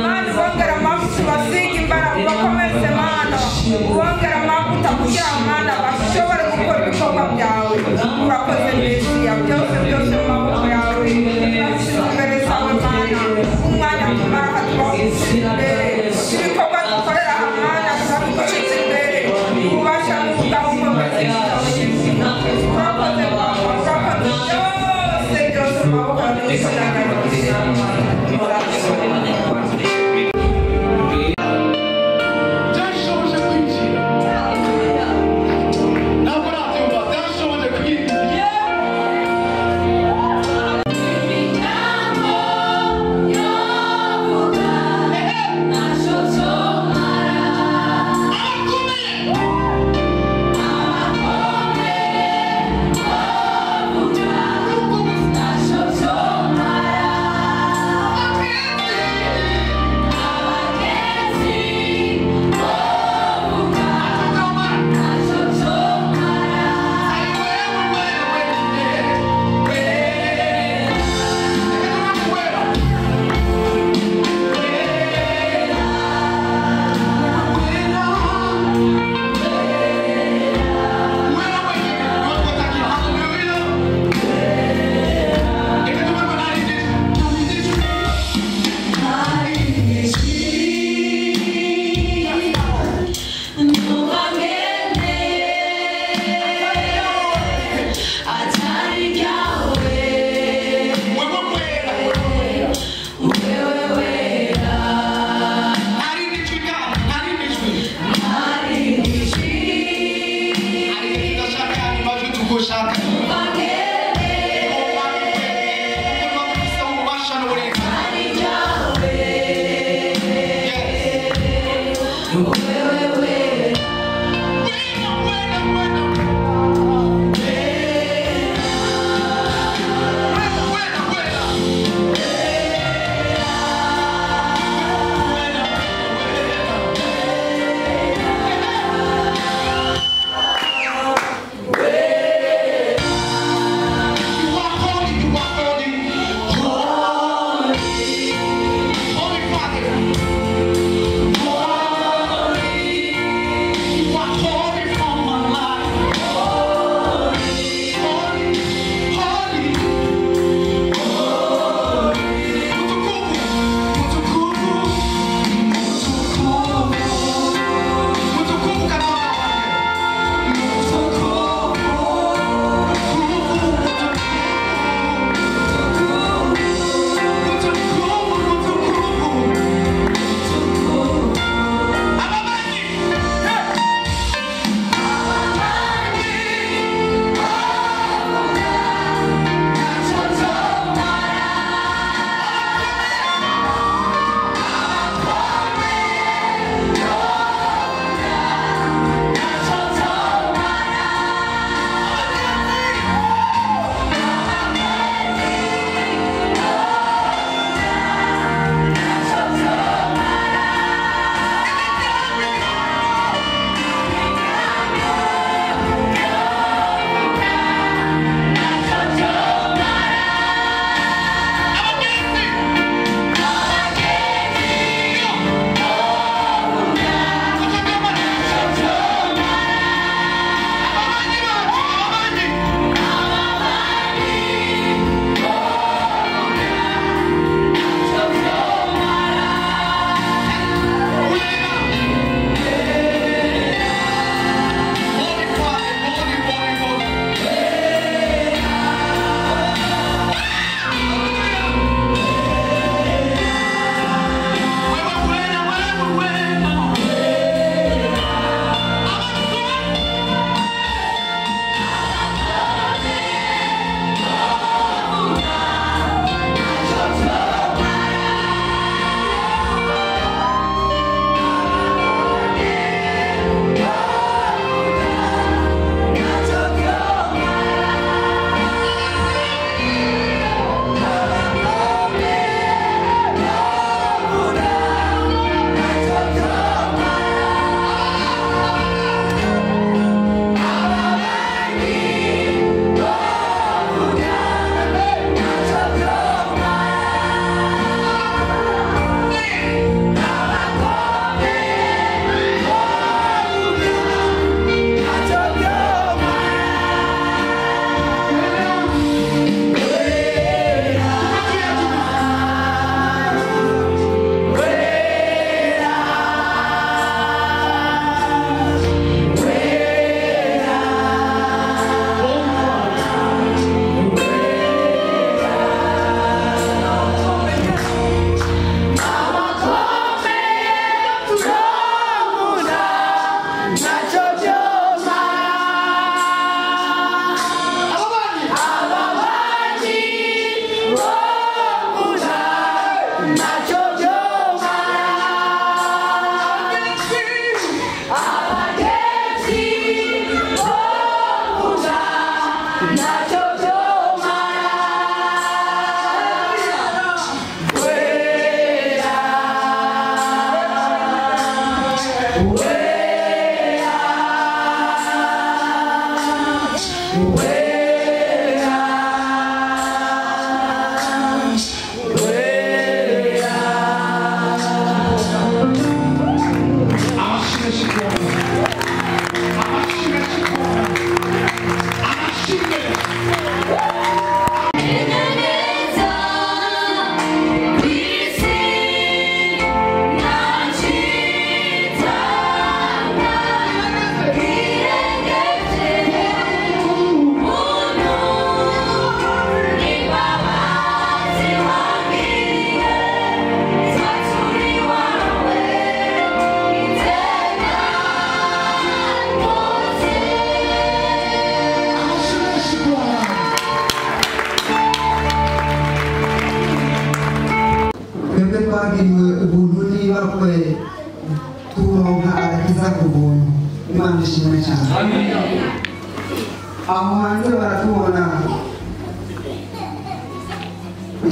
Man,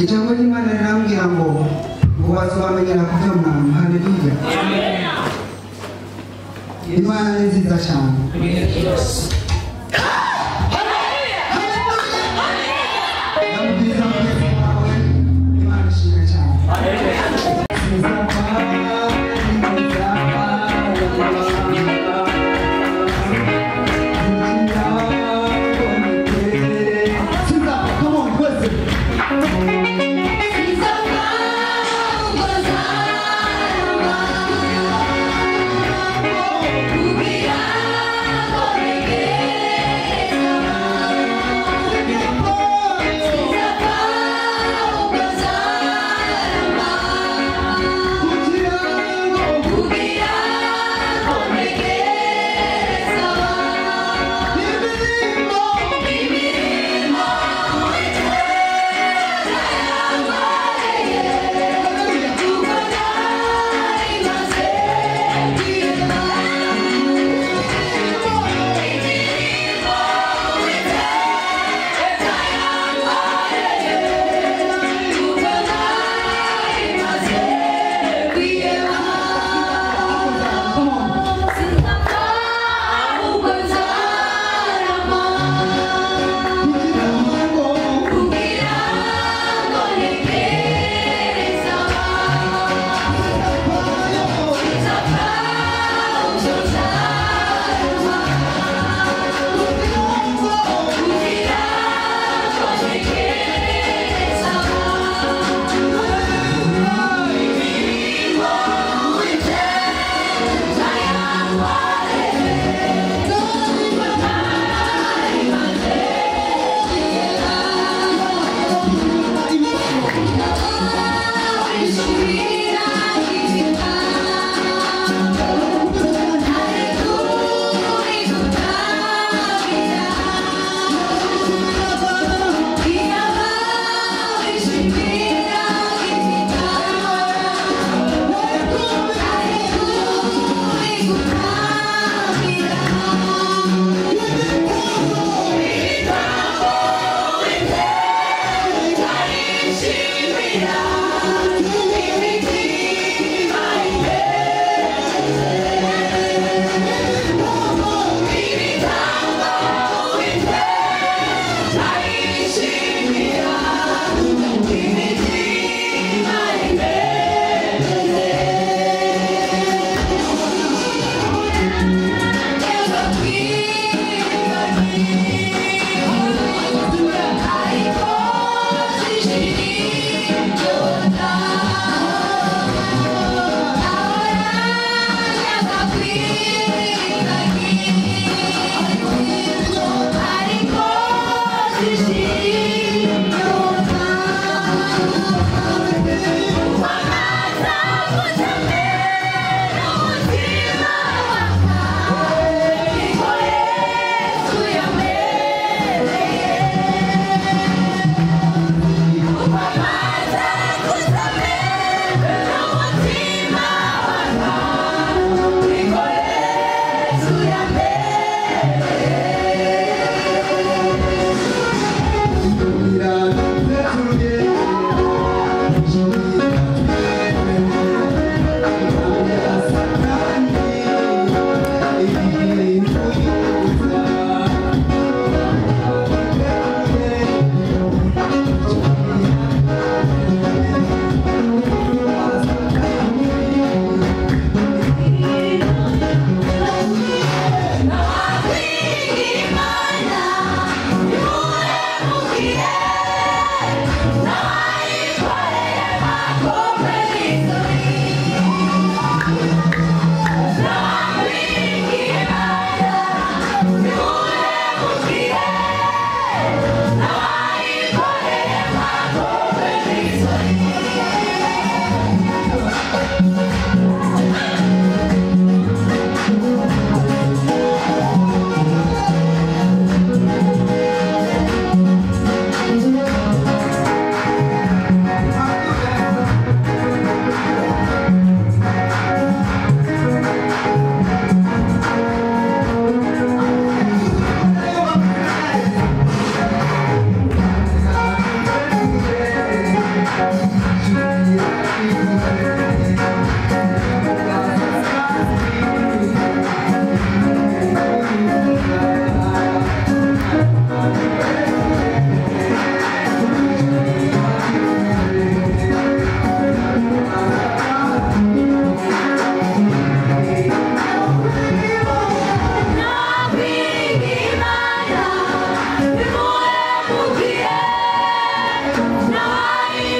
Ijambo ry'Imana rirambwira ngo bazabamenyera kubyumva. Haleluya. Imana ni nziza cyane.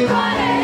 Everybody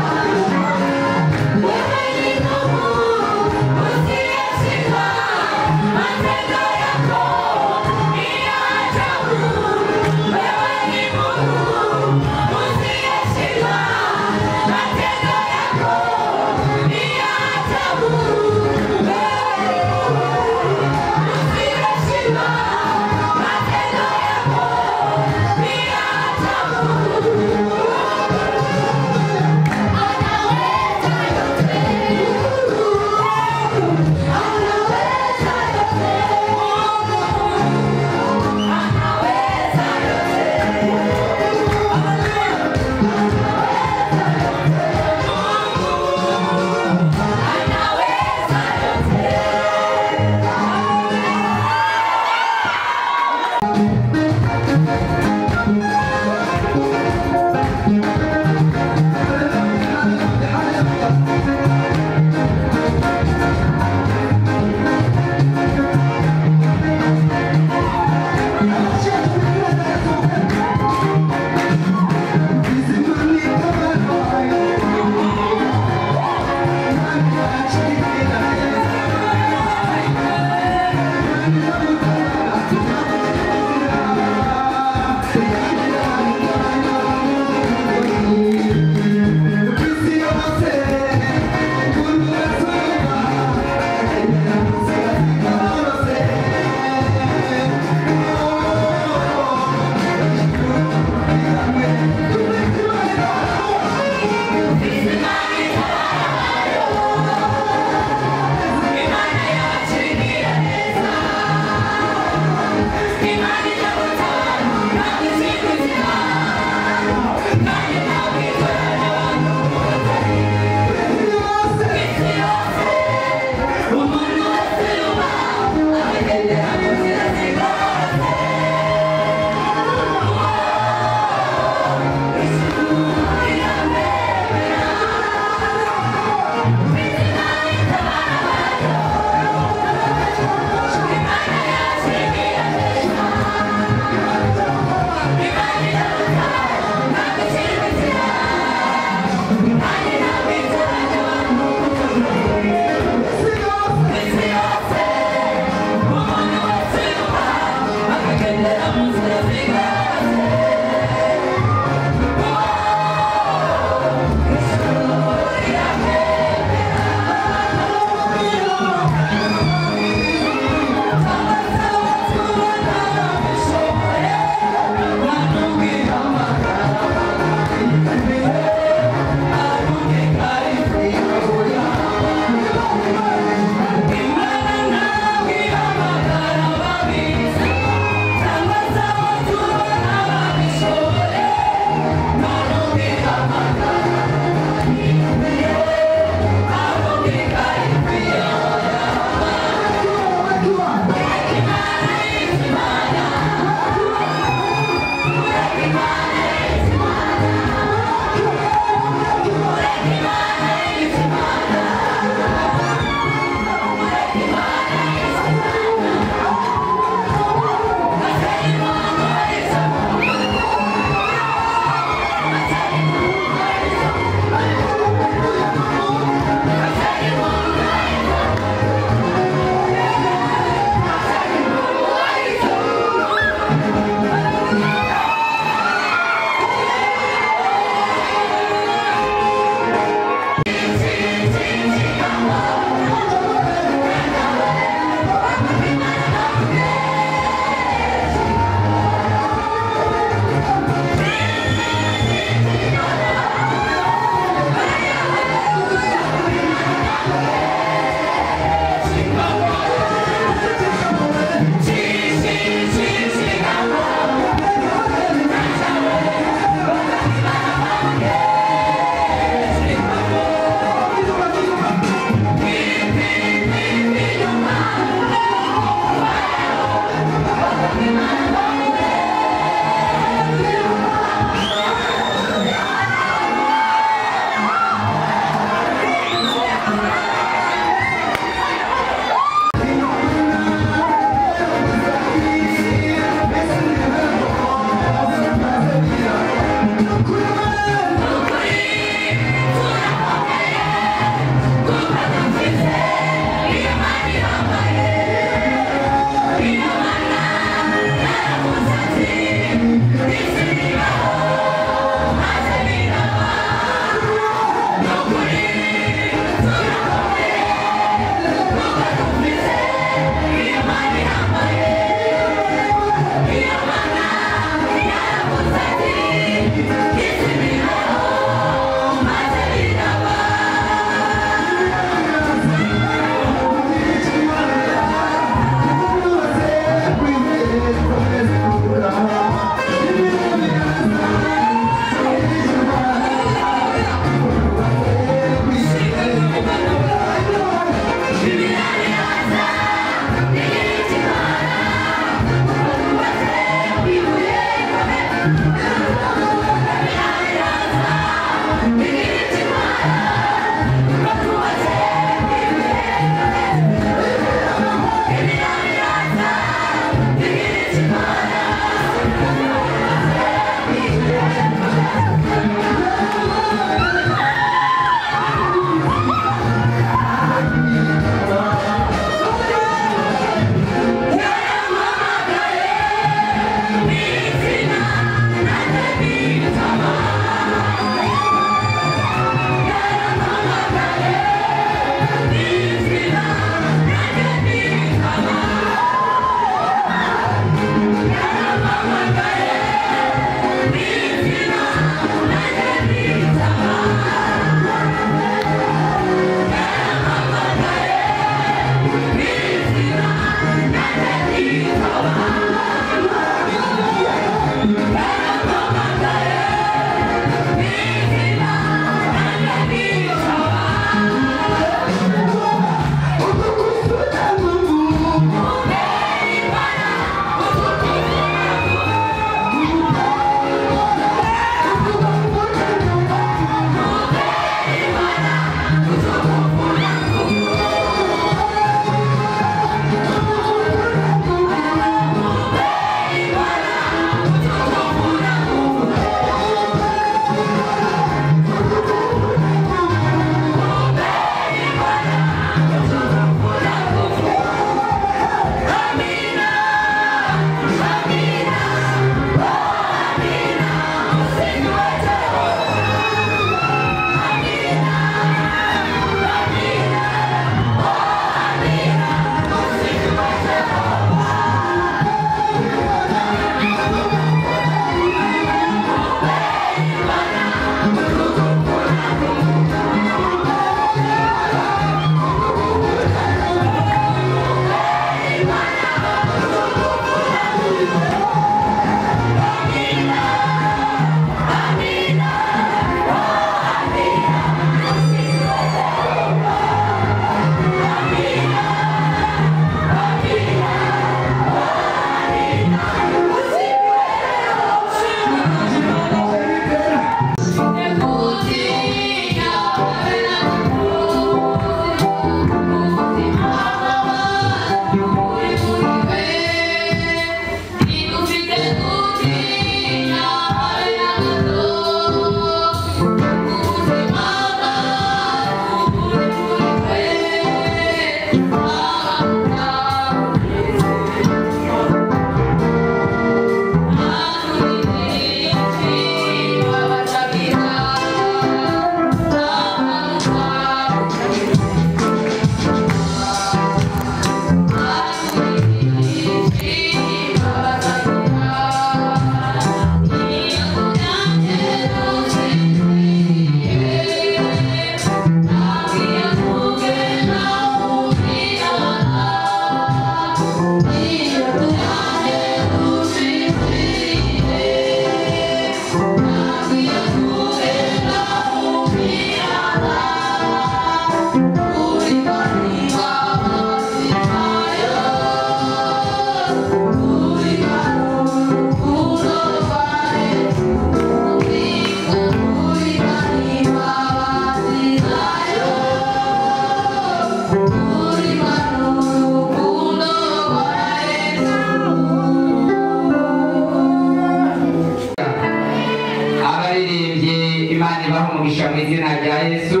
Imana ibaha umugisha mu izina rya Yesu.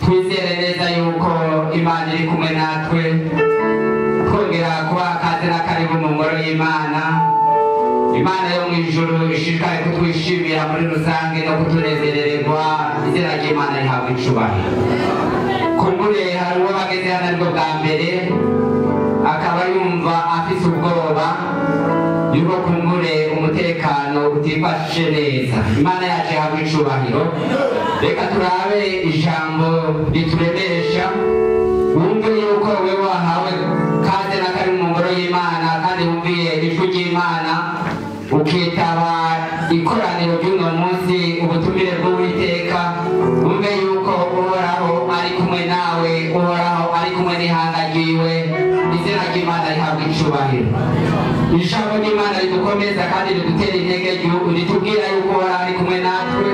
Twizere neza yuko Imana iri kumwe natwe, twongera kuba akaze na karibu mu ngoro y'Imana. Imana yo mu ijuru ishishikare kutwishimira muri rusange no kutunezerererwa. Izina ry'Imana rihabwa icubahiro. Kumbure hari uwo bageze hano aribwo bwa mbere akaba yumva afise ubwoba yuko kumbure umutekano utifashe neza. Imana yacu ihabwa icubahiro. Reka turabe ijambo rituremesha, wumve yuko wewe wahawe kaze na kari mu ngoro y'Imana kandi wumviye ijwi ry'Imana ukitaba ikoraniro ry'uno munsi, ubutumire bw'Uwiteka. Wumve yuko Uhoraho ari kumwe nawe, Uhoraho ari kumwe n'ihanga ryiwe. Izina ry'Imana rihabwa icubahiro. Ijambo ry'Imana ridukomeza kandi ridutera intege, ritubwira yuko Uhoraho ari kumwe natwe.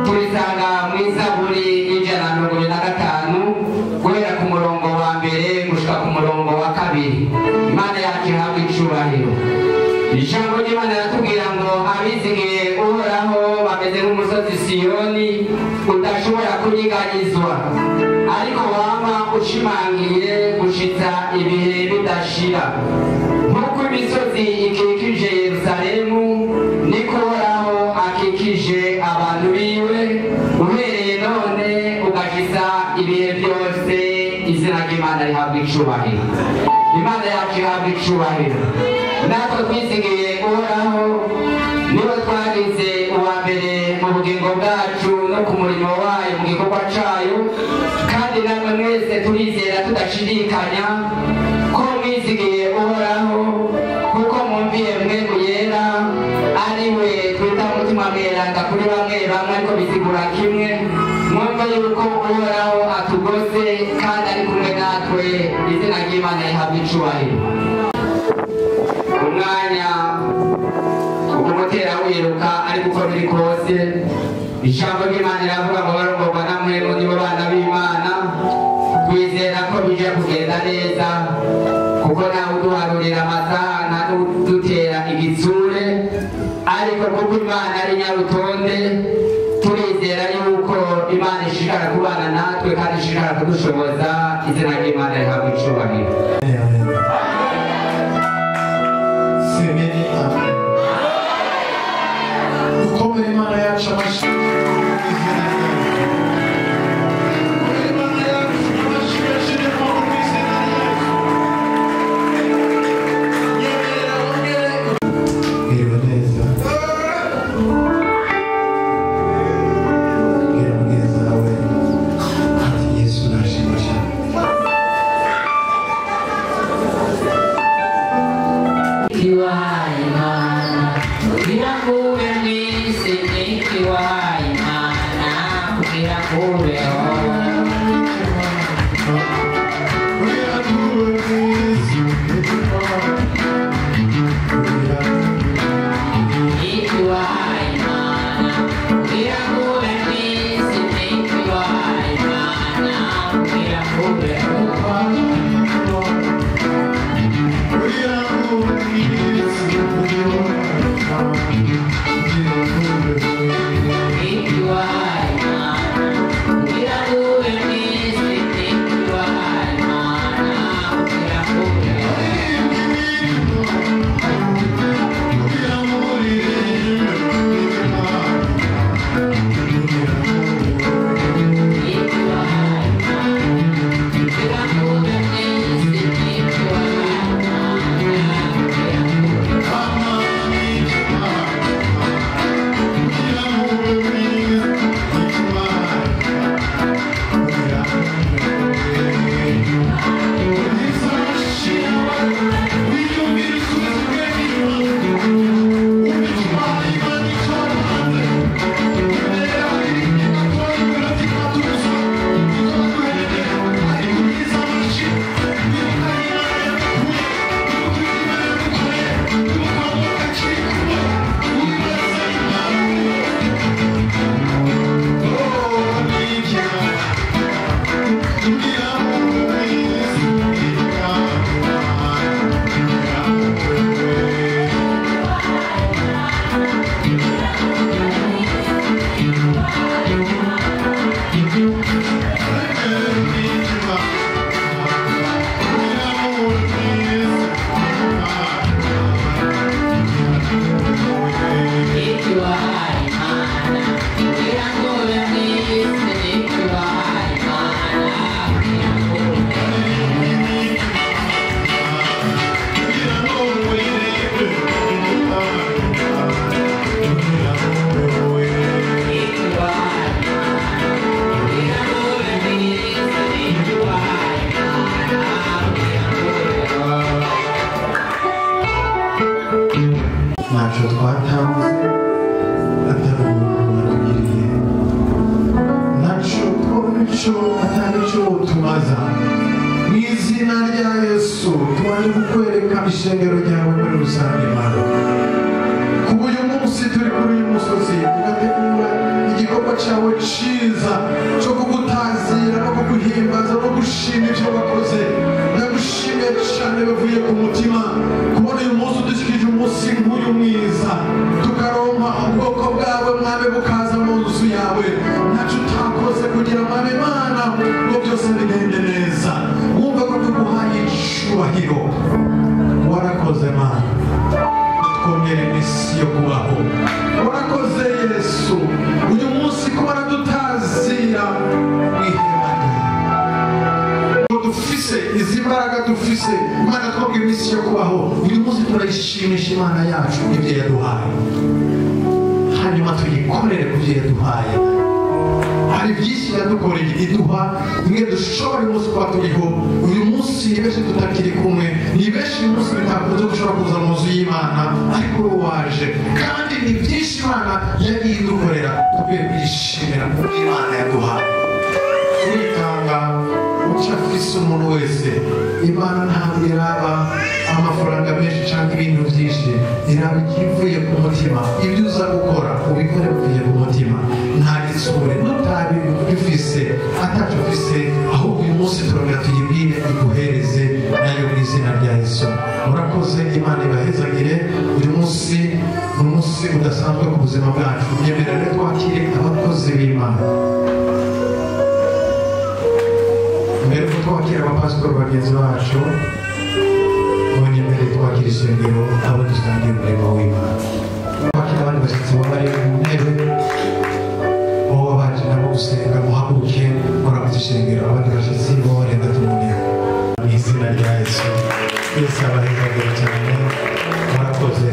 Turisanga mu Zaburi y'ijana na 145 guhera ku murongo wa mbere gushika ku murongo wa kabiri. Imana yacu ihabwa icubahiro. Ijambo ry'Imana riratubwira ngo abizigiye Uhoraho bameze nk'umusozi Siyoni udashobora kunyiganyizwa, ariko wama ushimangiye gushitsa ibihe bidashira. Nk'uko imisozi ikikije Yerusalemu, niko Uhoraho akikije abantu biwe, uhereye none ugashitsa ibihe byose. Izina ry'Imana rihabwa icubahiro. Imana yacu ihabwa icubahiro. Natwe twizigiye Uhoraho, niwe twagize uwa mbere mu bugingo bwacu no ku murimo wayo mu gikorwa cayo, kandi namwe mwese turizera tudashidikanya ko mwizigiye Uhoraho, kuko mwumviye Mpwemu Yera ari we twita umutima mweranda kuri bamwe bamwe, ariko bisigura kimwe. Mwumve yuko Uhoraho atugose kandi ari kumwe natwe. Izina ry'Imana rihabwa icubahiro. Umwanya ukumutera wiruka ariko uko biri kose, ijambo ry'Imana riravuga ngo barongorwa na Mpwemu nibo bana b'Imana. Twizera ko bije kugenda neza, kuko nawe uduharurira amasaha nta n'udutera igitsure, ariko kuko Imana ari nyarutonde, turizera yuko Imana ishishikara kubana natwe kandi ishishikara kudushoboza. Izina ry'Imana rihabwa icubahiro. Ukomere Imana yacu amashyi. atanico tumaza mu izina rya Yesu tubanje kukwereka ishengero ryawe muri rusange Mana kuba uyu munsi turi kuri uyu musozi ugategura igikorwa cyawe cyiza cyo kugutazira no kuguhimbaza no gushima ibyo wakoze ndagushimiye cyane bavuye ku mutima kubona uyu munsi udushyikije umunsi nk'uyu mwiza tukaronka ubwoko bwawe mwami bukaza mu nzu yawe ntacyo utakoze kugira mwami Imana ngo byose bigende neza wumva ko tuguhaye icyubahiro warakoze Mana twongere iminsi yo kubaho warakoze Yesu uyu munsi kuba dutazira mu ihema dufise izi mbaraga dufise Imana twongere iminsi yo kubaho uyu munsi turayishimisha Imana yacu ibyo yaduhaye hanyuma tuyikorere ku byo yaduhaye hari byinshi yadukoreye iduha imwe dushobora umunsi kuba turiho uyu munsi ni benshi tutakiri kumwe ni benshi uyu munsi bitakunze gushobora kuza mu nzu y'Imana ariko uwo waje kandi ni byinshi Imana yagiye idukorera tukwiye kwishimira kuko Imana yaduhaye kwitanga ucafise umuntu wese Imana ntabwo iraba amafaranga menshi cyangwa ibintu byinshi iraba ikivuye ku mutima ibyo uza gukora ubikore bivuye ku mutima nta gitsure nutabi ufise atacu ufise ahubwo uyu munsi turongera tuyibwire iguhereze nayo mu izina rya Yesu murakoze Imana ibahezagire uyu munsi ni umunsi udasanzwe ku buzima bwacu nyemerere twakire abakozi b'Imana mbere ko twakira abapasitori bagenzi bacu mbere twakira ishengero abo dusangiye umurimo w'Imana twakira abandi bashyitsi bari mu ntebe wowe baje nabo gusenga muhaguruke murakoze ishengero abandi bashyitsi bo barenga tumuneko mu izina rya Yesu twese abahezagire cyane murakoze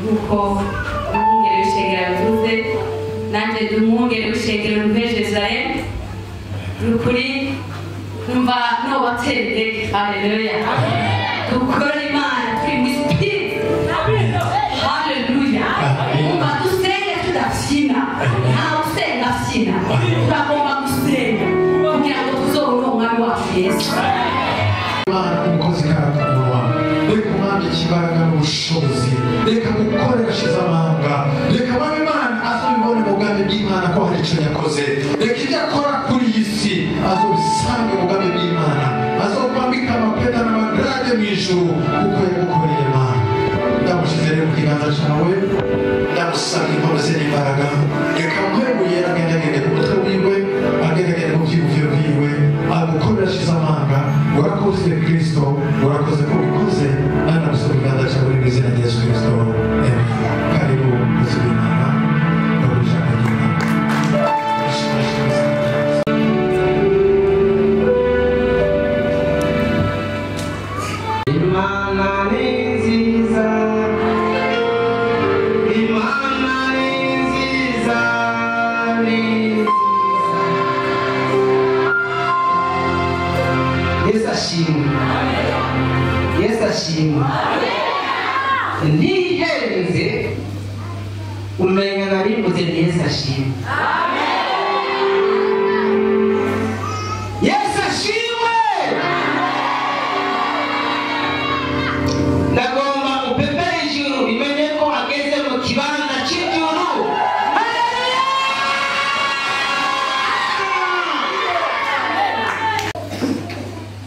nuko umwungere w'ishengero yavuze nanjye ndi umwungere w'ishengero mve Jerusalem nukuri numva nobatende haleluya dukora Imana turi mu spirit haleluya umva dusenge tudafyina ntawe usenga afyina turagomba gusenga kugira ngo tuzoronke umwami wacu Yesu Imana umukozi karakumunwa reka umwami ikibaraga n'ubushobozi reka gukorera shize amanga reka mwami Imana azobibone mu bwami bw'Imana ko hari icyo yakoze reka ibyo akora kuri iyi si azobisange mu bwami bw'Imana azokwambika amapeta n'amagrade mu ijuru kuko yagukoreye Imana ndamushyize rero mu kiganza cyawe ndamusaba imbabazi n'imbaraga reka mpemu yera agendagende ku mutwe wiwe agendagende mu byiyumviro byiwe agukorera shize amanga warakoze Kristo warakoze ko ubikoze kandi ndagusaba ikiganza cyawe mu izina rya Yesu Kristo amen karibu mukozi w'Imana n'ubujana bw'Imana Imana ni nziza Imana ni nziza Yesu ashimwe Yesu ashimwe ntihenze umenya naribuze Yesu ashimwe Yesu ashimwe ndagomba upepere ijuru bimenye ko ageze mu kibanza cy'ijuru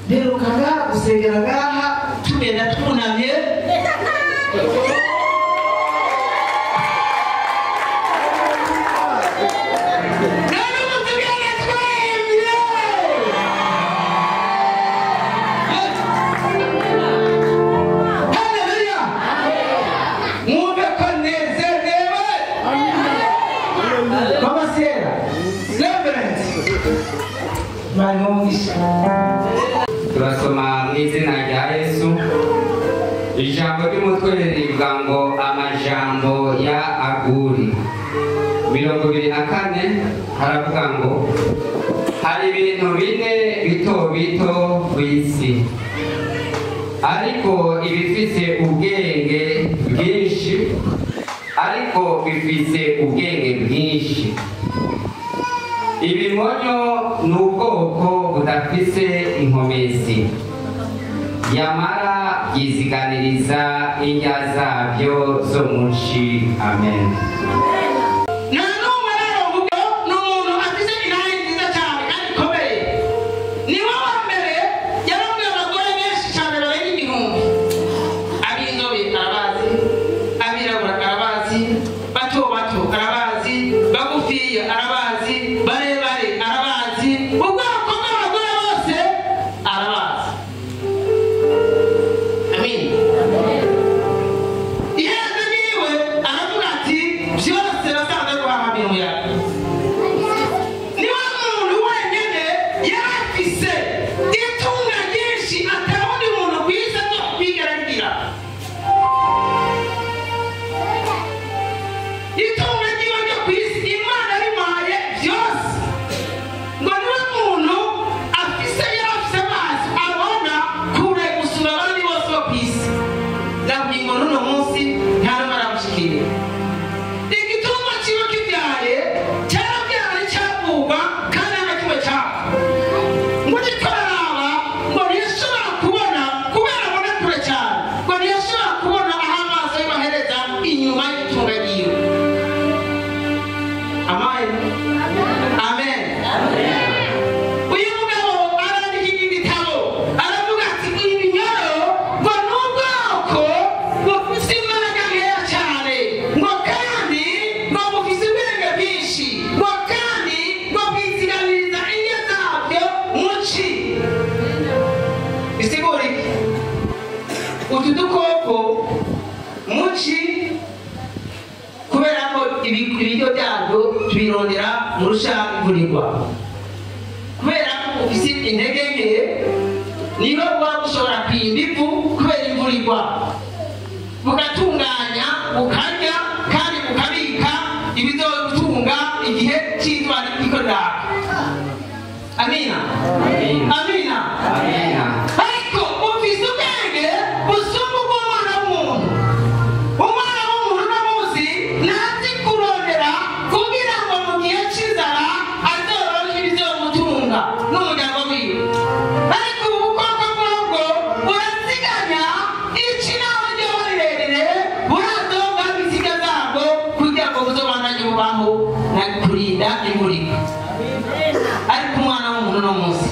berukaga gusengera ngaha tugenda twunamye turasoma mu izina rya Yesu. Ijambo ry'umutwe rivuga ngo amajambo ya Aguri. 24 haravuga ngo hari ibintu bine bito bito ku isi, ariko ibifise ubwenge bwinshi, ariko bifise ubwenge bwinshi. Ibimonyo ni ubwoko budafise inkomezi, yamara yiziganiriza indya zabyo zo munsi. Amen. Ibiryo byabyo tubirondera mu rushaka imvurirwa, kubera ko ufise intege nke niba waba ushobora kwimba ivu kubera imvurirwa, bugatunganya bukarya kandi bukabika ibizogutunga igihe cy'izuba riko riraka. Amina, amina, amina. Ariko ufise ubwenge busumba ubw'umwana w'umuntu. Umwana w'umuntu n'amuzi ntazi kurondera kugira ngo mu gihe cy'inzara azoronke ibizomutunga n'umuryango wiwe. Ariko ubu bukoko bwobwo buraziganya iki naho ryoba rirerire, buradonga ibisiga zabwo kugira ngo buzobandanye bubaho na kurinda imvurika. Ariko umwana w'umuntu no munsi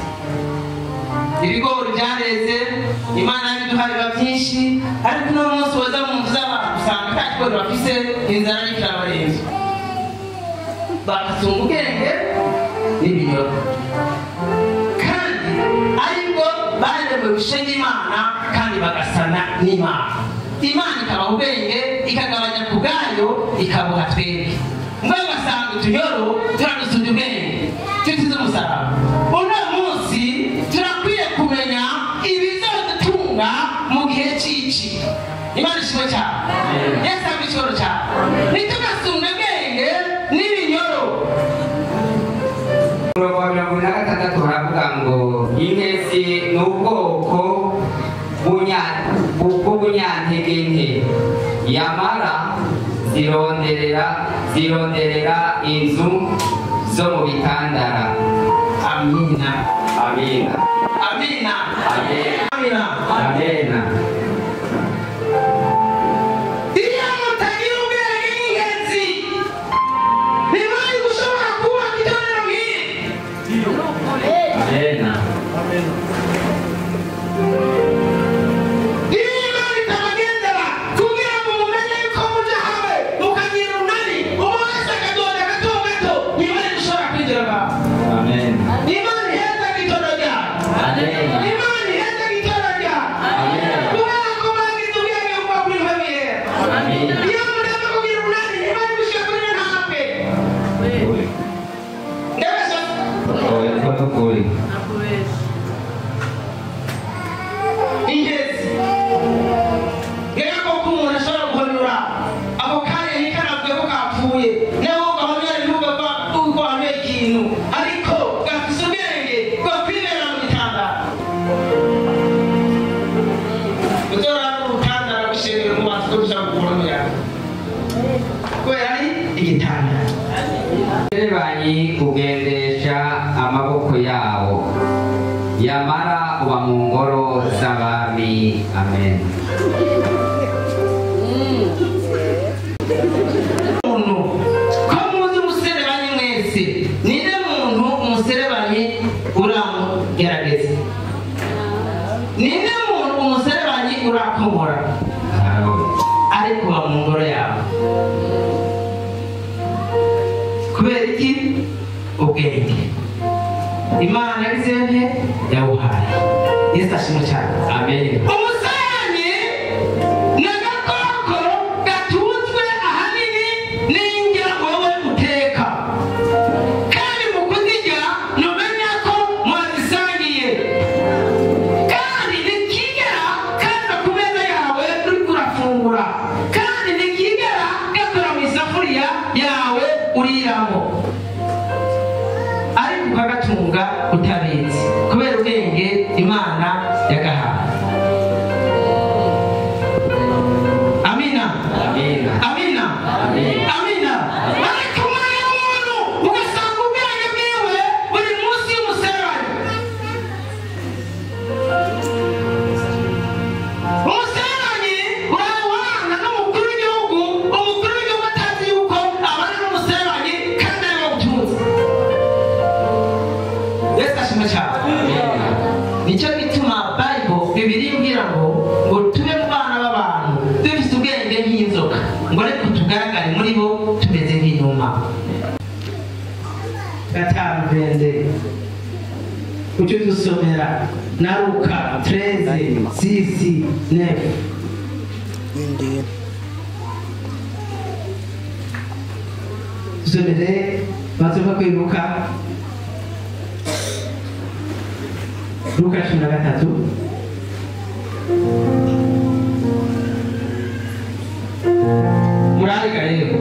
ibigori byareze, Imana yabiduhaye biba byinshi, ariko uno munsi waza mu nzu z'abantu usanga nta kigori bafise, inzara ariko irabarenze. Bagatunga ubwenge n'ibinyoro, kandi aribwo baremewe gushenga Imana kandi bagasana n'Imana. Imana ikabaha ubwenge ikagabanya ku bwayo ikabuha twebwe. Mwe basanga utunyoro turadusubya ubwenge tutize umusaraba. Uno munsi turakwiye kumenya ibizodutunga mu gihe cy'iki. Imana ishimwe cyane, Yesu abe icyoro cyane. Ntitugasunge ubwenge n'ibinyoro. Umurongo wa 26 haravuga ngo inkezi ni ubwoko bw'ubunyantege nke, yamara zironderera inzu zo mu bitandara. Amina, amina, amina, amina, amina. Iyo mutagira ubwenge n'ingenzi, ntimwari gushobora kubaka itorero nk'iri. Amina, amina. Amen. bw'abami amen. Umuntu ko muzi umuserebanyi mwese ninde muntu umuserebanyi uramugerageza ninde muntu umuserebanyi urakomora ariko ba mu ngoro yawe kubera iki ubwenge Imana yagize yawuhaye Yesu ashimwe cyane amen. Umuserebanyi ni agakoko gatunzwe ahanini n'indya wowe uteka kandi mu kuzirya numenya ko mwazisangiye kandi ntikigera kaza ku meza yawe uriko urafungura kandi ntikigera gakora mu isafuriya yawe uriramo ariko ukagatunga utabizi kubera ubwenge Imana yagahaye. Amina amina amina amina. Ariko umwana w'umuntu ugasanga ubwenge bwiwe buri munsi y'umuserebanyi. Umuserebanyi urabana n'umukuru w'igihugu, umukuru w'igihugu atazi yuko abana n'umuserebanyi kandi ari we utunze. Yesu ashimwe cyane. Nicyo gituma Bibiliya imbwira ngo tube mu bana b'abantu dufite ubwenge nk'inzoka ngo ariko tugaragare muri bo tumeze nk'inuma. Gatanu bende ucyo dusomera na Luka 13:6-9. Dusomere basoma kwibuka Luka 13. Murariga rero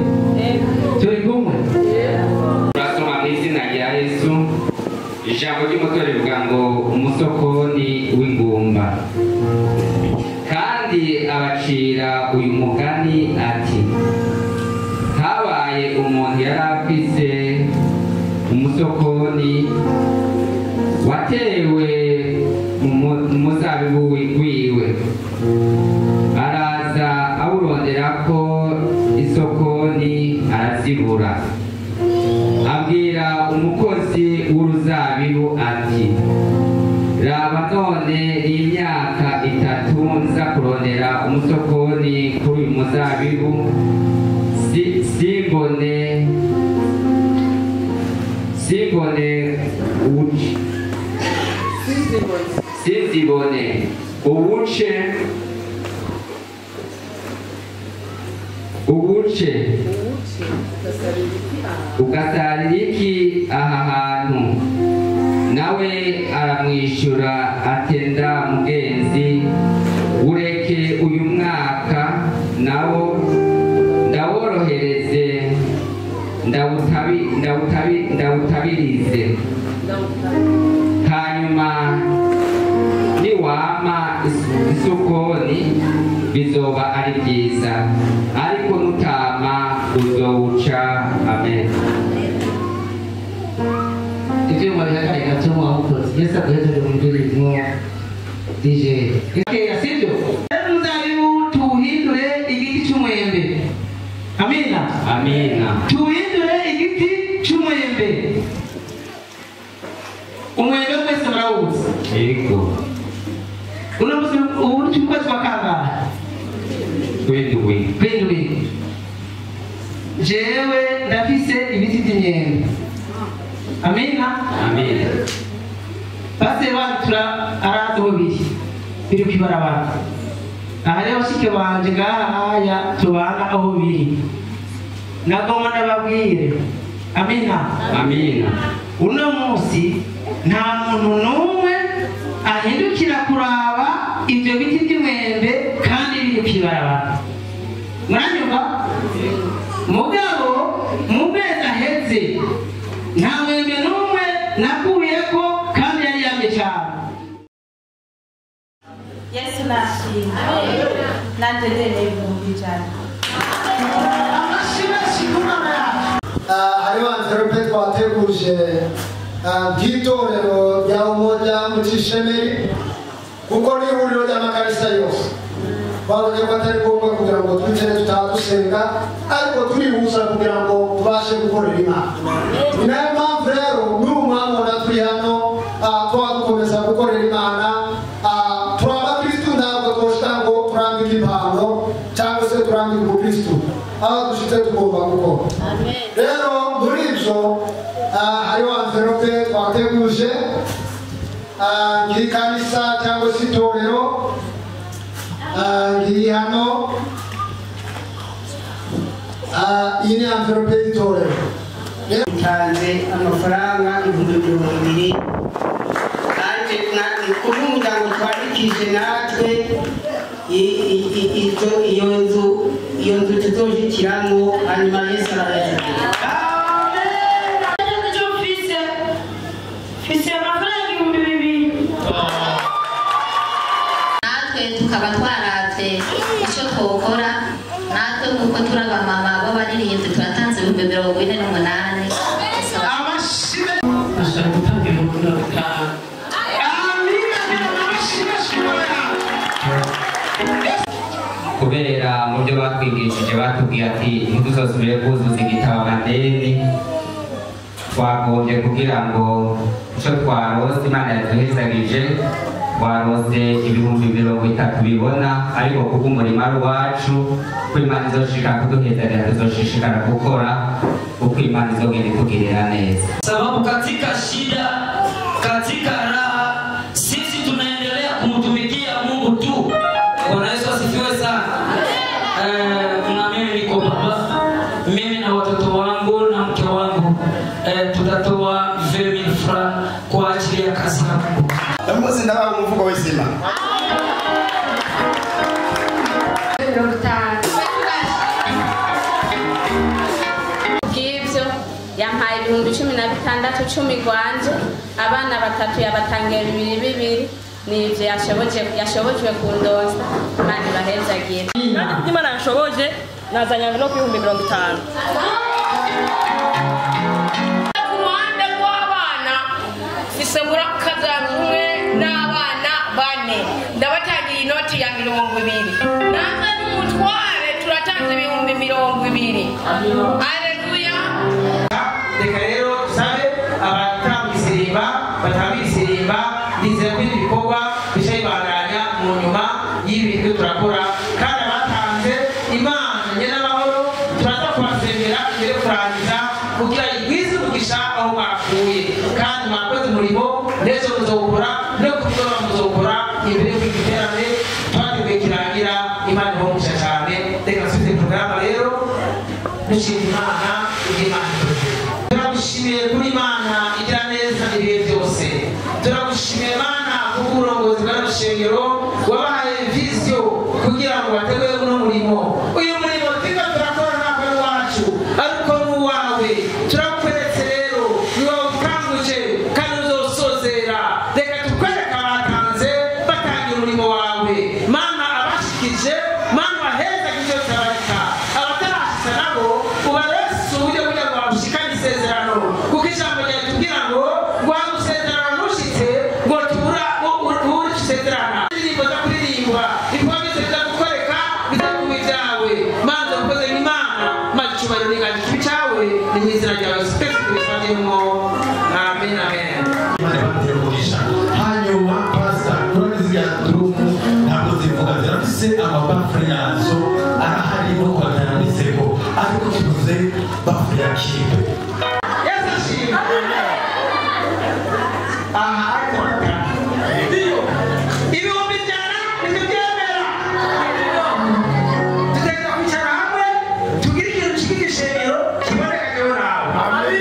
turi kumwe Turasoma mu izina rya Yesu. Ijambo ry'umutwe rivuga ngo umusokoni w'ingumba. Kandi abacira uyu mugani ati habaye umuntu yari afise umusokoni watewe mu muzabibu wiwe, araza awurondera ko isokoni arazibura. Abwira umukozi w'uruzabibu ati raba none imyaka 3 nza kurondera umusokoni kuri uyu muzabibu sinzibone ubuce ugasarira iki aha hantu? Nawe aramwishyura atenda mugenzi, ureke uyu mwaka nawo ndaworohereze ndawutabirize, hanyuma niwama isukoni bizoba ari byiza, ariko nutama uzowuca. Amen. ivyuma bihagaye gato wamukoze Yesu aguhezere mu ndirimbo DJ sivyo. Umuzabibu tuwuhindure igiti cy'umwembe. Amina amina. Tuwuhindure igiti cy'umwembe. Umwembe mwese murawuzi yego. uno musi ubu cy'ukwezi kwa kangahe? Kwindwi. Jewe ndafise ibiti by'imyembe. Amina amina. base batura arazo biri kwibarabara. Aha rero shike banje ngahaya tubana aho biri nagoma ndababwire. Amina amina. uno munsi nta muntu n'umwe ahindukira kuraba ibyo biti by'umwembe kandi biri kwibarabara. Muranyumva? Mugabo mu mezi aheze nta mwembe n'umwe nakuyeko kandi yari yamye cyane. Yesu nashimwe. Nanje ndemeye ibihumbi ijana. hariho anvelope twateguje bw'itorero rya Umoja mu Kishemeri kuko ni ihuriro ry'amakanisa yose bavuze ko atari ngombwa kugira ngo twicare tutadusenga ariko turihuza kugira ngo tubashe gukorera Imana. Ni nayo mpamvu rero n'ubu mwabona turi hano tuba dukomeza gukorera Imana. Turi abakristu ntabwo twoshika ngo turambike impano cyangwa se turambike ubukristu, aho dushitse tugomba gukora. Rero muri ibyo hariho envelope twateguje ngiri kanisa cyangwa se itorero ngiri hano. Iyi ni envelope y'itorero. Itanze amafaranga 200,000 kandi kuri umuryango twandikije natwe iyo nzu tuzoshyikiramo hanyuma Yesu arayagira. natwe tukaba twaratse icyo twokora natwe kuko turi abamama b'abaririmbyi turatanze 48,000. Ashaka gutanga 50,000. kubera mu byo batwigishije batubwiye ati ntituzosubire kuzuza igitabo amadeni, twagombye kugira ngo icyo twarose Imana yaduhezagije twarose 30,000 bibona, ariko kuko umurimo ari uwacu ko Imana izoshika kuduhezagera tuzoshishikara gukora uko Imana izogenda itugirira neza. Sababu katika shida, katika raha, sisi tunaendelea kumtumikia Mungu tu. Bwana Yesu asifiwe sana. Na mimi niko baba, mimi na watoto wangu na mke wangu tutatoa 20,000 francs kwa ajili ya kazi ya Mungu. Ndamuzi ndabaga umuvugo w'izima. Kivyo yampaye 16,000 10 gwanje, abana 3 yabatangiye 2 nivyo yashobojwe kundonsa. Imana ibahezagira. Imana yashoboje nazanye envelope 50,000. Ku ruhande rw'abana isabura kazamwe n'abana 4 ndabatangiye inoti ya 20. Nanze n'umutware turatanze 20,000. Haleluya. Reka rero tusabe abatambisirimba batambisirimba nizera ko ibikorwa bica bibandanya mu nyuma y'ibintu turakora, kandi abatanze Imana nyenamahoro turaza kubasengera imbere kurangiza kugira igwize umugisha aho mwakuye, kandi mwakoze umurimo ndetse muzokora no kubikora muzokora imbere y'igiterane twateguye kirangira. Imana ibamugisha cyane. Reka dufite porogaramu rero dushima Imana Imana turagushimiye kuri Imana igira neza ibihe byose. Turagushimiye Imana kuko uburongozi bw'arushengero wabahaye viziyo kugira ngo bategure uno murimo. Uyu murimo twiga turakora ntabwo ari wacu ariko ni uwawe. Turakweretse rero ni wowe ukanguje kandi uzosozera. Reka tukwereke abatanze batangira umurimo wawe Mana, abashikije Mana waheza ibyo tabarika, abatarashyize nabo ubarese uburyo kugira ngo babushikane isezerano, kuko ijambo ryawe tubwira ngo gusezerana nushitse ngo tubura uri gusezerana. Indirimbo zo kuririmba ibikorwa biza gukoreka bizakuba ibyawe. Manza ukoze n'Imana maze icyubahiro n'inganji kibi cyawe ni mu izina ryawe Yesu Kristo tubisabiyemo. Amen, amen. Hanyuma pastor turabiziga turufu ntabwo zivuga zirafise amabafure yazo arahari no kwatana n'iseko, ariko tuvuze bafure ya kibe. Yesu ashimwe. Aha ariko ibihumbi byara ntibyemera. Tuteka kwicara hamwe tugire ikintu cy'igishengero kiboneka cyewe nawe.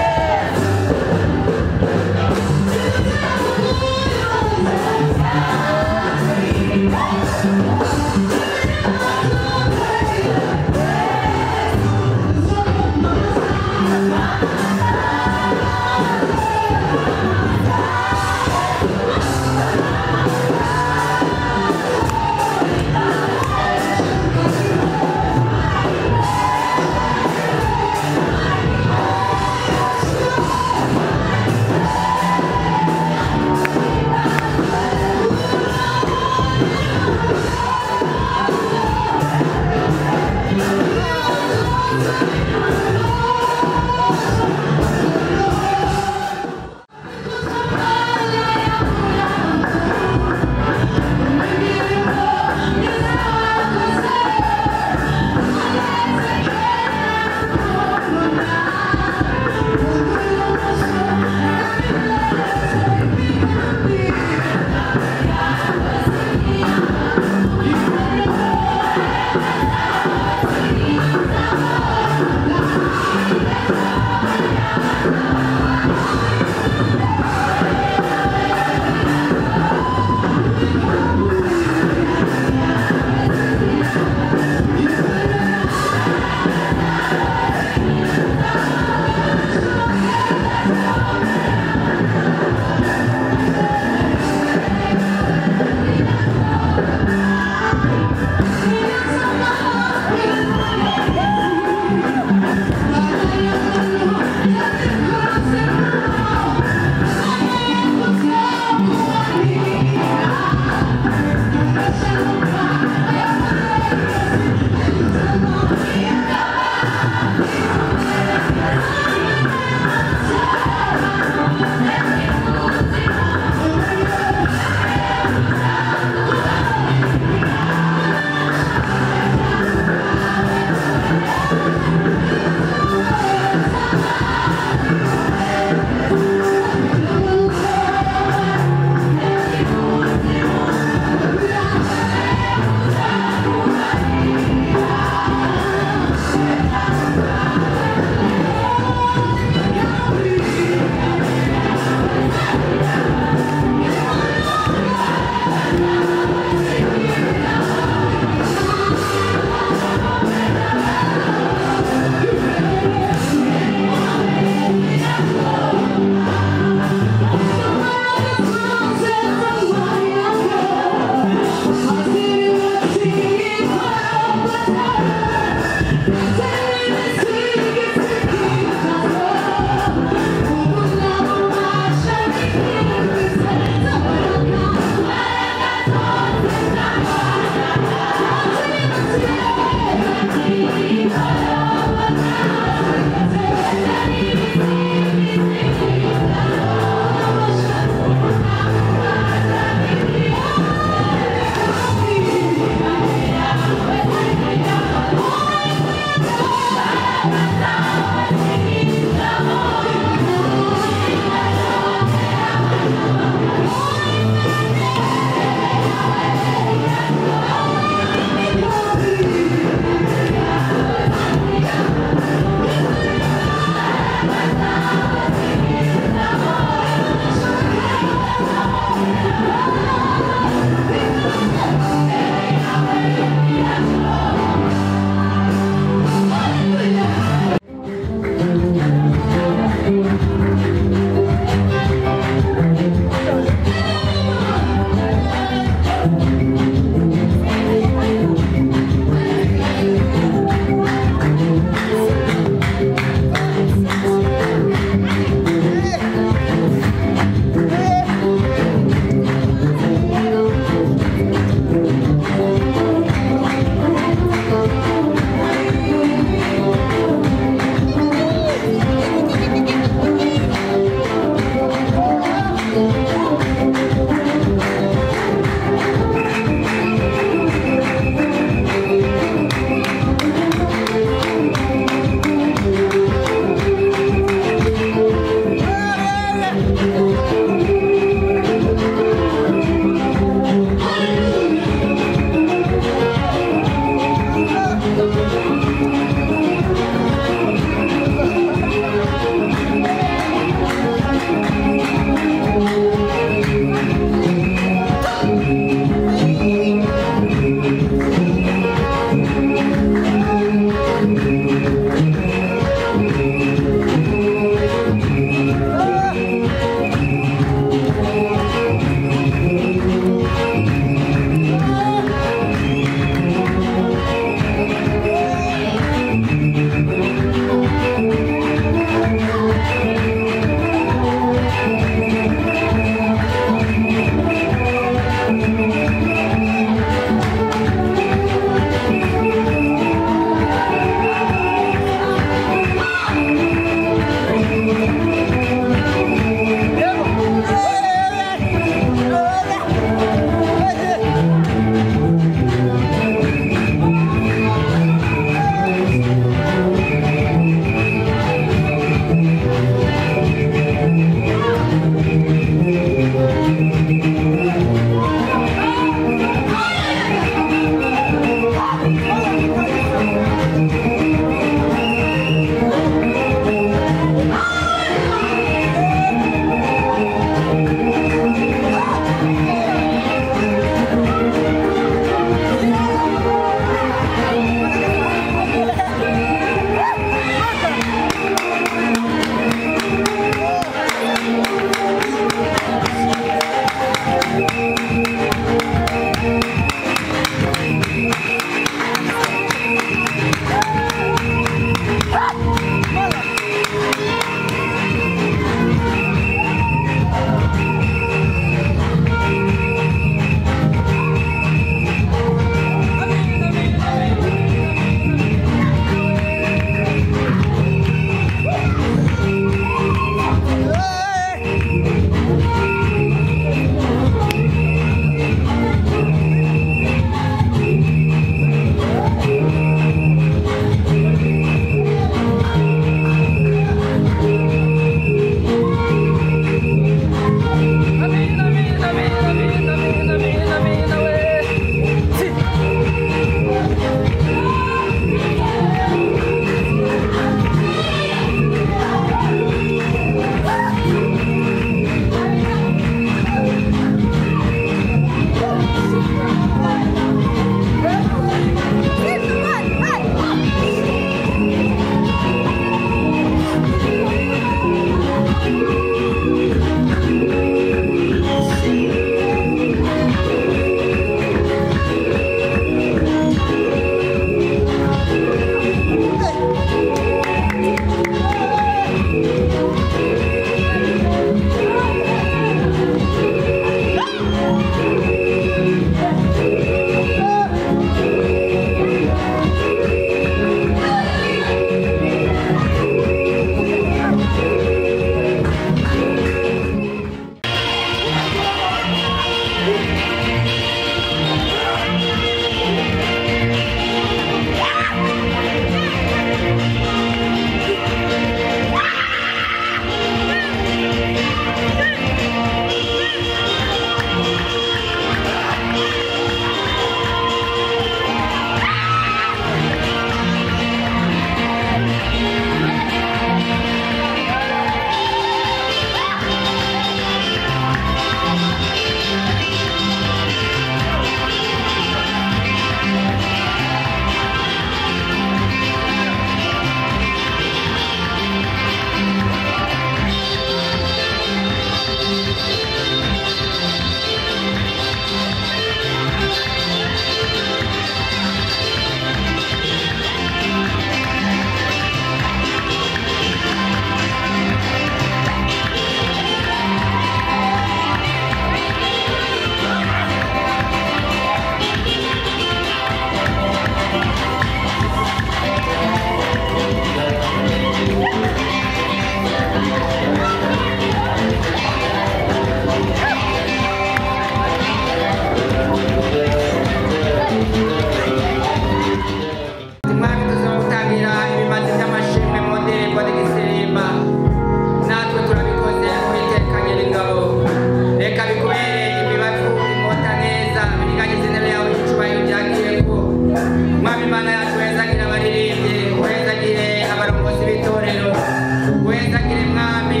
mwami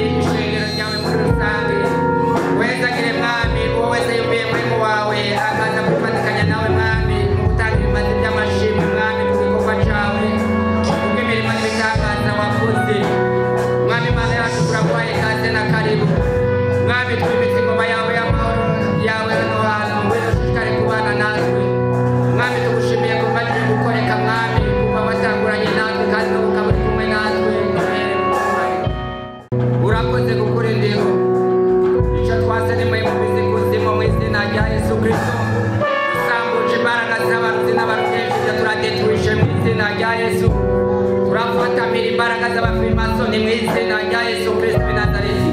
imbaraga z'abafirimasoni mu izina rya Yesu Kristo w'i Nazareti.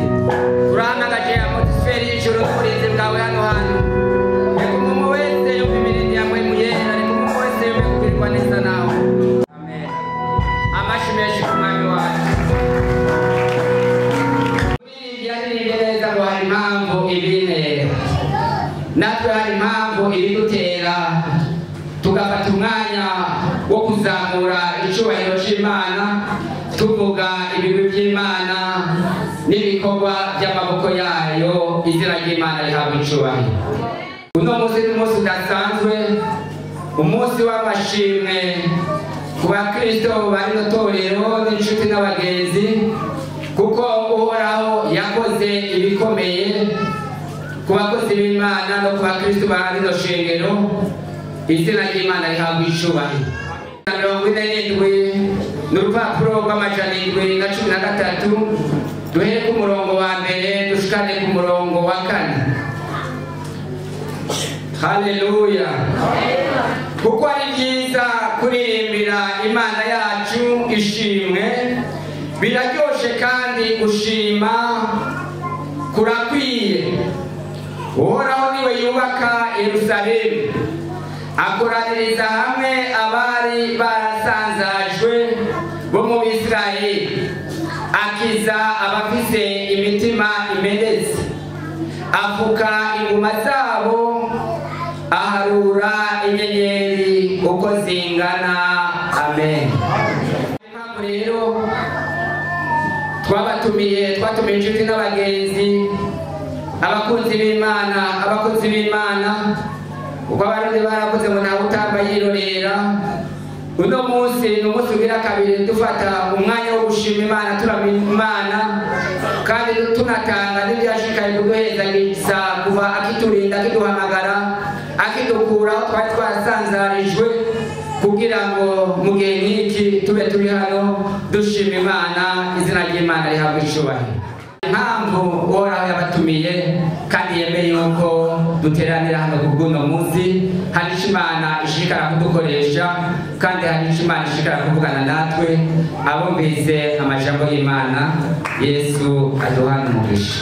Turahamagaje atmosferi y'ijuru n'uburinzi bwawe hano hantu. Reka umuntu wese yumva imirindi yawe mu yera, reka umuntu wese yumve kugirirwa neza nawe. Amen. Amashyi menshi ku mwami wacu. Yaririmbye neza ngo hari impamvu ibintera. Natwe hari impamvu ibidutera tugafata umwanya wo kuzamura icyubahiro cy'Imana, tuvuga ibigwi by'Imana n'ibikorwa by'amaboko yayo, izina ry'Imana rihabwa icyubahiro. Uno munsi ni umunsi udasanzwe, umunsi w'amashimwe ku bakristo bari mu torero n'inshuti n'abagenzi, kuko Uhoraho yakoze ibikomeye ku bakozi b'Imana no ku bakristo ba rino shengero, izina ry'Imana rihabwa icyubahiro. 47 n'urupapuro rw'amajana 713 duhere ku murongo wa mbere dushikane ku murongo wa 4. Haleluya. Kuko ari byiza kuririmbira Imana yacu ishimwe, biraryoshe kandi gushima kurakwiye. Uhoraho niwe yubaka Yerusalemu, akoraniriza hamwe abari barasanzajwe bo mu Bisirayeli, akiza abafise imitima imenetse, avuka inguma zabo, aharura inyenyeri uko zingana. Amen. Rero twatumiye inshuti n'abagenzi, abakunzi b'Imana, uko abarundi barakoze ngo ntawe utamba yirorera. Uno munsi ni umunsi ugira kabiri dufata umwanya wo gushima Imana, turamya Imana kandi tunatanga n'ibyashikaye kuduhezagiza kuva akiturinda, akiduhamagara, akidukura aho twari twarasanzarijwe, kugira ngo mu gihe nk'iki tube turi hano dushima Imana, izina ry'Imana rihabwa icyubahiro. Impamvu Uhoraho yabatumiye kandi yemeye yuko duteranira hano ku bw'uno munsi, hari icyo Imana ishishikara kudukoresha kandi hari icyo Imana ishishikara kuvugana natwe abumvise amajambo y'Imana. Yesu aduhane umugisha.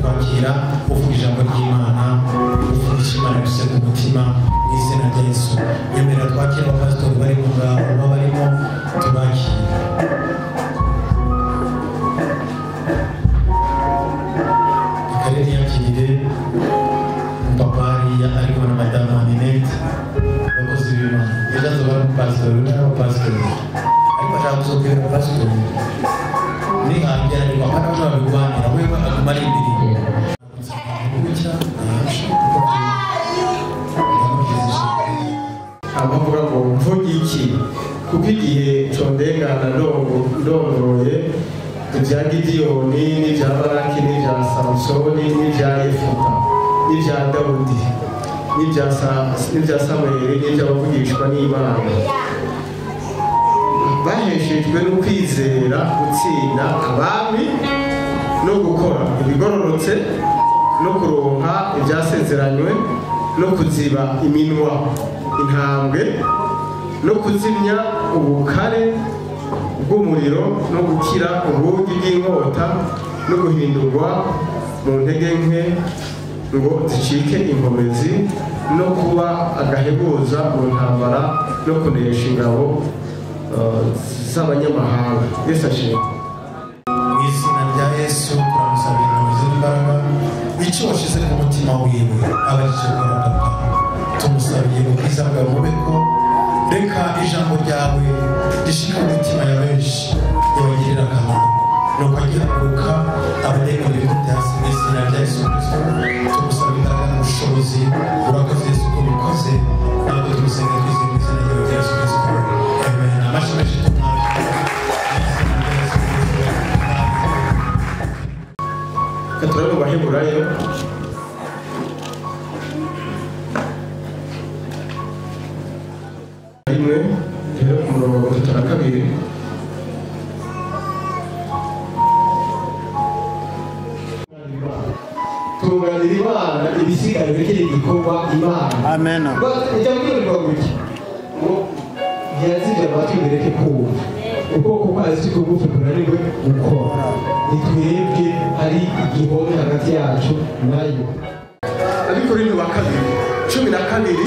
kwakira uvuga ijambo ry'Imana, uvugisha Imana bise mu mutima mu izina rya Yesu. Nyemera twakira abapasitori bari mu ngabo barimo tubakira. Ikarere yakirire papa hariya ariko na madamu Ninette, abakozi b'Imana. Ejo azoba ari umupasitori n'abapasitori, ariko ashaka kuzobwira abapasitori nihangira ariko apana babirwanira, wewe aguma ari imbere. Abavuga ngo mvuge iki, kuko igihe condengana ndongoroye ibya Gidiyoni n'ibya Baraki n'ibya Samusoni n'ibya Yefuta n'ibya Dawudi n'ibya Samweli n'iby'abavugishwa n'Imana, baheshejwe no kwizera gutsinda abami no gukora ibigororotse no kuronka ibyasezeranywe no kuziba iminwa intambwe no kuzimya ubukare bw'umuriro no gukira ubugi bw'inkota no guhindurwa mu ntege nke ngo zicike inkomezi no kuba agahebuza mu ntambara no kunesha ingabo z'abanyamahanga. Yesu ashimwe. Mu izina rya Yesu turamusabira umuzi w'imbaraga, icyo washize ku mutima wiwe abajije gukora papa, tumusabiye mu bwiza bwawe bube ko reka ijambo ryawe rishika mu mitima ya benshi ribagirira akamaro, nuko agihaguruka abanegura ibintu hasi mu izina rya Yesu Kristo. Tumusabira imbaraga n'ubushobozi, urakoze Yesu ko bikoze, ntabwo tumusenga twizeye mu izina rya Yesu Kristo. Amen. Amashyi menshi Katurabe mu Baheburayo rimwe rero ku murongo wa 32. Tunganira Imana ibisigaye bikiri gikorwa Imana. Amen. Ijya kwirwa gutya amatwi mureke kumva ukuboko kwayo si kugufi kunaniwe gukora nitwebwe hari igihome hagati yacu nayo. Abikorintho ba kabiri 12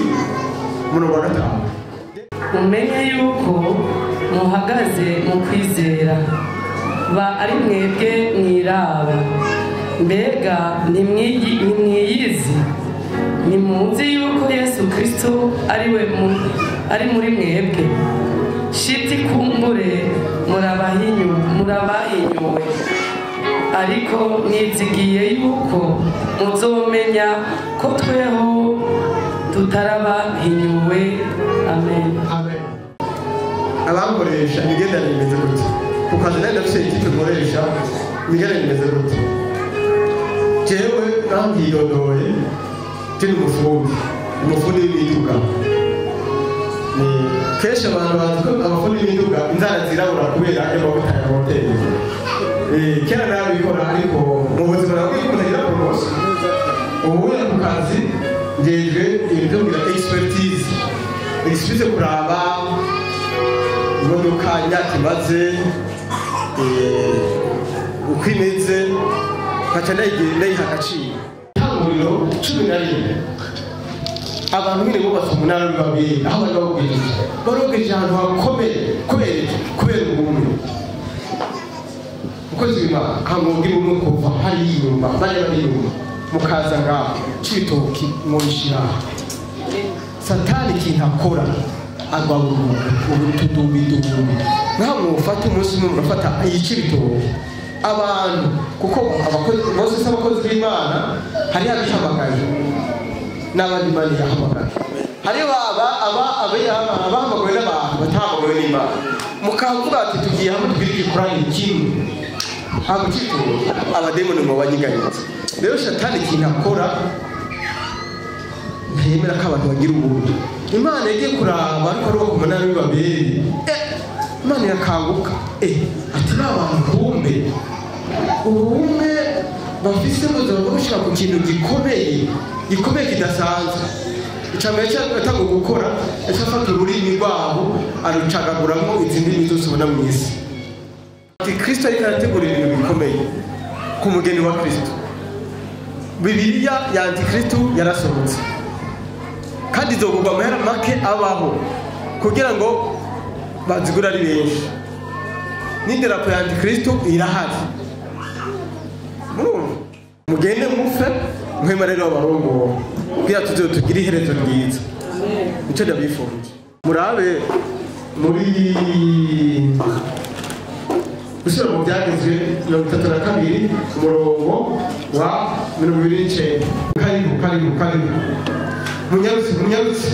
umurongo wa 5. mumenye yuko muhagaze mu kwizera ba ari mwebwe mwiraba mbega ntimwiyizi ntimuzi yuko Yesu Kristo ari muri mwebwe shiti kumbure murabahinyuwe ariko nizigiye yuko muzomenya ko tweho tutarabahinyuwe. Amen. Amen. Abankoresha imigenderanire imeze gute? Ku kazi nari ndafise ikipe nkoresha imigenderanire imeze gute? Jewe nambyirondoye turi umufundi w'imiduga. Ni kenshi abantu bazi ko abafundi b'imiduga inzara zirabura kubera amavuta ya hoteli. Kera nabikora ariko mu buzima bw'ikunda poromose ubu ku kazi ngejwe ibyo bita expertise kuraba imodoka imyaka imaze uko imeze nkaca ndayiha agaciro. Itanguriro 11 abantu nyine bubatse umunara w'ibabiri aho bari barogeje ahantu hakomeye kubera ubumwe umukozi w'Imana kamubwira umwe kuva hari inyuma bari inyuma mukaza ngaho cyitoki mwishira satani kinakora agwaburu ubutudubidubi naho mufata umunsi umwe murafata iyicibitoki abantu kuko abakozi bose s'abakozi b'Imana hari abihamagaye n'abandi bari yahamagaye hari abahamagaye n'abantu batahamagaye n'Imana mukavuga ati tugiye hamwe twirike kurani kimwe haba cyito abademoni mu banyigaritse. Rero satani kinakora ntiyemera ko abantu bagira ubuntu. Imana yagiye kuraba ariko ari ku munara w'ibaberi Imana irakanguka ati n'abantu kumbe ubumwe bafise buzima bwo gushaka ku kintu gikomeye kidasanzwe. Icambere cyatanga gukora cyafata ururimi rwabo arucagaguramo izindi zose ubona mu isi. Ati Kristo ariko arategurira ibintu bikomeye ku mugeni wa Kristo. Bibiliya ya Antikristo yarasohotse kandi izogurwa amahera make abaho kugira ngo bazigura ari benshi. N'idarapo ya Antikristo irahari. Mugende mufe mwemarere w'abarongo kugira tugire iherezo ryiza. Nicyo ndabifuje murabe muri gusura mu byagezwe 32 umurongo wa 29. Karibu munyarutse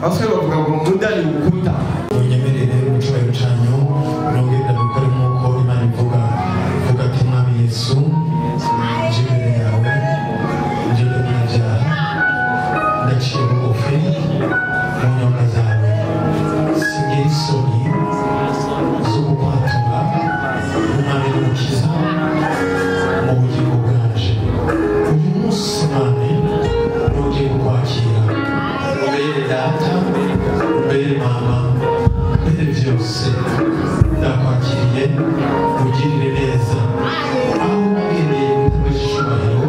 asaba bavuga ngo mudani ukuta unyemerere umucyubahiro cyanyu nongera gukora nk'uko Imana ivuga ati mwami Yesu nje imbere yawe nje n'ibyaha ndaciye bugufi mu nyonga zawe singira isoni zo kukwatura umwami n'umukiza mu bugingo bwanje uyu munsi mwami nongeye kukwakira ubere data ubere mama ubere byose ndakwakiriye ugirire neza aho ubereye bitambaje icyubahiro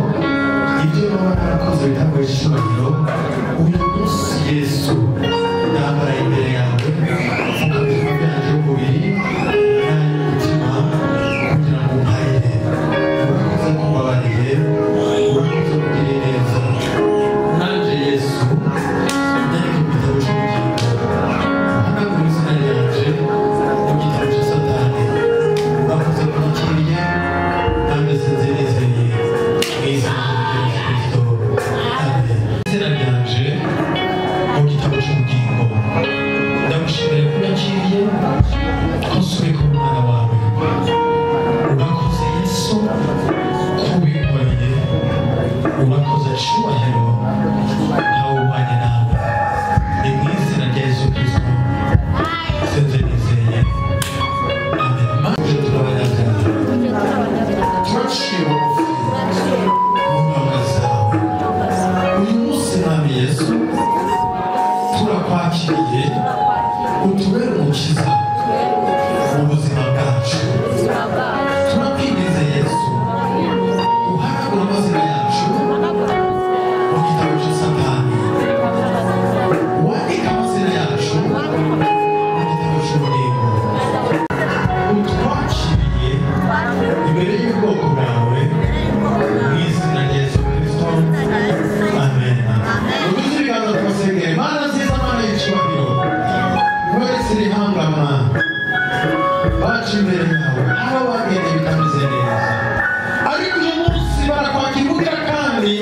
ibyo baba barakoze bitambaje icyubahiro uyu munsi Yesu ndambara imbere yawe mvuga ubuzima bwanjye bw'umubiri n'ay'umutima kugira ngo umpayire urakoze kumbabarire urakoze kugirira neza nanjye Yesu ndandika mu gitabo cy'ubugingo uhanagura izina ryanjye mu gitabo cya Satani urakoze kunyakiriye nanjye sinzerezeye mu izina rya Yesu Kristo. Amen. Izina ryanjye mu gitabo cy'ubugingo ndagushimira kunyakiriye ko nsubiye ku mwana wawe urakoze Yesu kubikoreye urakoze cyubahiro ntawe ubanye nawe ni mu izina rya Yesu Kristo senze nizeye. Amen. Maze turabanyabyaha turaciye bugufi mu nyonga zawe uyu munsi mwami Yesu turakwakiriye utubere umukiza mu buzima bwacu turakwinginze Yesu uhanagura amazina yacu mu gitabo cya Satani wandika amazina yacu mu gitabo cy'ubugingo utwakiriye imbere y'ubwoko bwawe mu izina rya Yesu Kristo amen. Uduze ibiganza twasengere Mana nziza Mana y'icyubahiro wese rihangama baca imbere yawe aho bagendeye bitameze neza ariko uyu munsi barakwakira kandi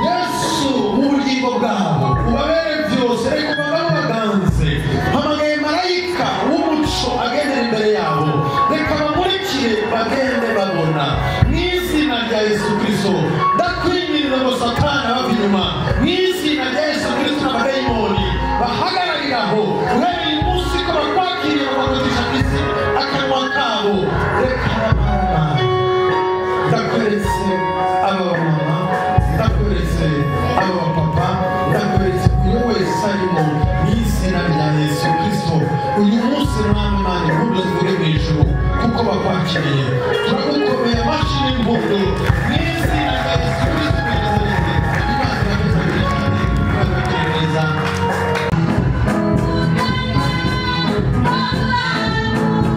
Yesu mu bugingo bwabo ubabere byose reka babaganze hamagaye marayika w'umuco agendera imbere yabo reka bamurikire bagende babona mu izina rya Yesu Kristo ndakwinginze ngo Satani abava inyuma mu izina rya Yesu Kristo n'abadayimoni bahagarariraho uhereye uyu munsi ko bakwakiriye bakagutisha ku isi akanwa kabo reka abana ndakweretse aba bamama ndakweretse aba bapapa ndakweretse uyu wese arimo mu izina rya Yesu Kristo uyu munsi mwami Imana impundu zivuge mu ijuru kuko bakwakiriye turagukomeye amashyi n'impundu mu izina rya Yesu Kristo Imana iragukomeye cyane iragukomeye neza. Bye.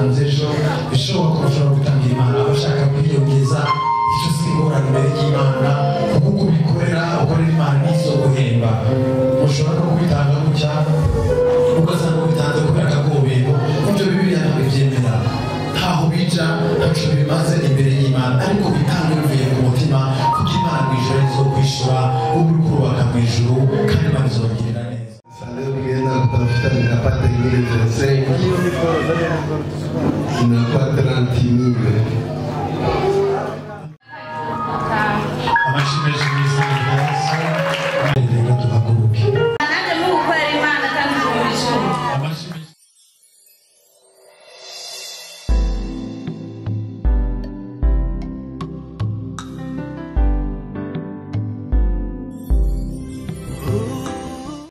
batanze ejo bishoboka ko ushobora gutangira imana abashaka kwiyongeza icyo sigurana imbere y'imana kuko kubikorera ukorera imana n'izo guhemba ushobora no kubitanga gutya ugasanga ubitanze kubera akagobero ibyo bibiliya ntabwo ibyemera ntaho bija ntaco bimaze imbere y'imana ariko bitanga bivuye ku mutima kuko imana mu ijoro arizo kwishura ubu uri kurubaka mu ijuru kandi imana izobagirira neza. Leo nikienda kutafuta nikapata ingine 35 inakuwa